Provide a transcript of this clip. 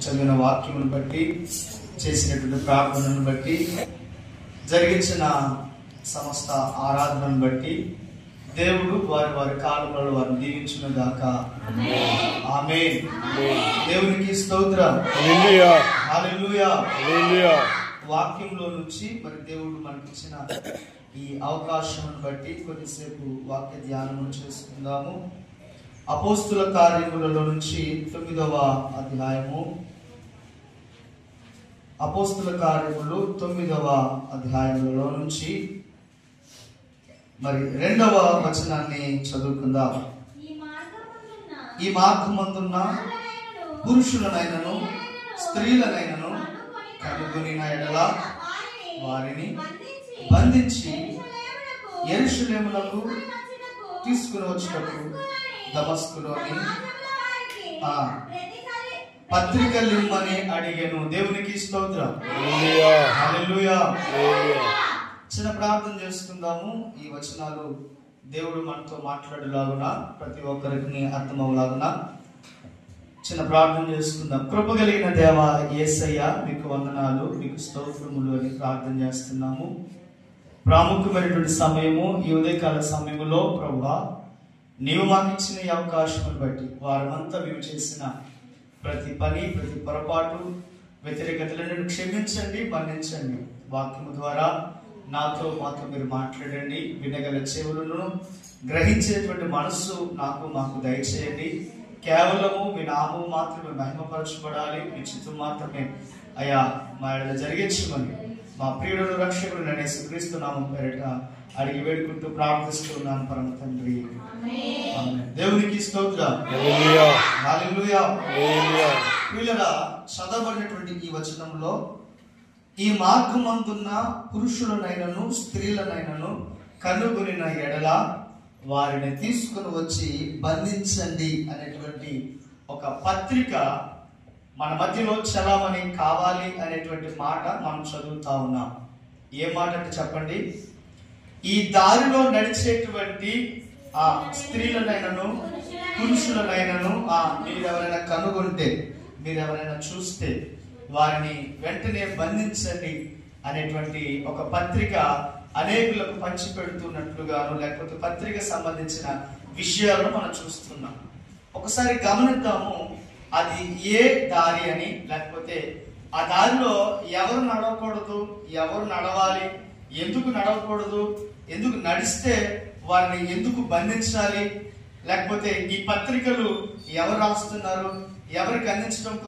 చదివిన వాక్యమును బట్టి, చేసినటువంటి ప్రార్థనను బట్టి, జరిగించిన సమస్త ఆరాధనను బట్టి దేవుడు వారి వారి కాలంలో వారిని దీవించిన దాకా ఆమేన్. దేవునికి స్తోత్రం. హల్లెలూయా. వాక్యంలో నుంచి మరి దేవుడు మనకిచ్చిన ఈ అవకాశం బట్టి కొద్దిసేపు వాక్య ధ్యానం చేసుకుందాము. అపోస్తుల కార్యములలో నుంచి 9వ అధ్యాయము. అపోస్తుల కార్యములు 9వ అధ్యాయములలో నుంచి మరి 2వ వచనాన్ని చదువుకుందాం. ఈ మార్గమందున్న పురుషులనైనను స్త్రీలనైనను కనుగొనిన ఎడల వారిని బంధించి యెరూషలేమునకు తీసుకుని వచ్చుటకు దమస్కులోని పత్రికలిమ్మని అడిగాను. దేవునికి స్తోత్రం. హల్లెలూయా. చిన్న ప్రార్థన చేసుకుందాము. ఈ వచనాలు దేవుడు మనతో మాట్లాడేలాగున, ప్రతి ఒక్కరికి అర్థమవులాగున చిన్న ప్రార్థన చేసుకుందాం. కృపగలిగిన దేవ యేసయ్య, మీకు వందనాలు, మీకు స్తోత్రములు అని ప్రార్థన చేస్తున్నాము. ప్రాముఖ్యమైనటువంటి సమయము ఈ ఉదయకాల సమయంలో ప్రభువా, నీవు మాకు ఇచ్చిన ఈ అవకాశం బట్టి వారమంతా మేము చేసిన ప్రతి పని, ప్రతి పొరపాటు, వ్యతిరేకతలను క్షమించండి, మన్నించండి. వాక్యము ద్వారా నాతో మాతో మీరు మాట్లాడండి. వినగల చెవులను, గ్రహించేటువంటి మనస్సు మాకు దయచేయండి. కేవలము మీ నామము మాత్రమే మహిమపరచబడాలి. మీ చిత్తం మాత్రమే అయా మా ఎడల జరిగించమని మా ప్రియుడు రక్షకుడు యేసుక్రీస్తు నామం పేరిట అడిగి వేడుకుంటూ ప్రార్థిస్తున్నాను పరమ తండ్రి. దేవునికి స్తోత్రం. హల్లెలూయా. ప్రియులారా, చదవబడినటువంటి ఈ వచనంలో ఈ మార్గమందున్న పురుషులనైనను స్త్రీలనైనను కనుగొనిన ఎడల వారిని తీసుకుని వచ్చి బంధించండి అనేటువంటి ఒక పత్రిక మన మధ్యలో చలామణి కావాలి అనేటువంటి మాట మనం చదువుతా ఉన్నాం. ఏ మాట అంటే చెప్పండి, ఈ దారిలో నడిచేటువంటి ఆ స్త్రీలనైనను పురుషులనైనను మీరెవరైనా కనుగొంటే, మీరెవరైనా చూస్తే వారిని వెంటనే బంధించండి అనేటువంటి ఒక పత్రిక అనేకులకు పంచి పెడుతున్నట్లుగాను, లేకపోతే పత్రిక సంబంధించిన విషయాలను మనం చూస్తున్నాం. ఒకసారి గమనిద్దాము, అది ఏ దారి అని, లేకపోతే ఆ దారిలో ఎవరు నడవకూడదు, ఎవరు నడవాలి, ఎందుకు నడవకూడదు, ఎందుకు నడిస్తే వారిని ఎందుకు బంధించాలి, లేకపోతే ఈ పత్రికలు ఎవరు రాస్తున్నారు, ఎవరికి అందించడం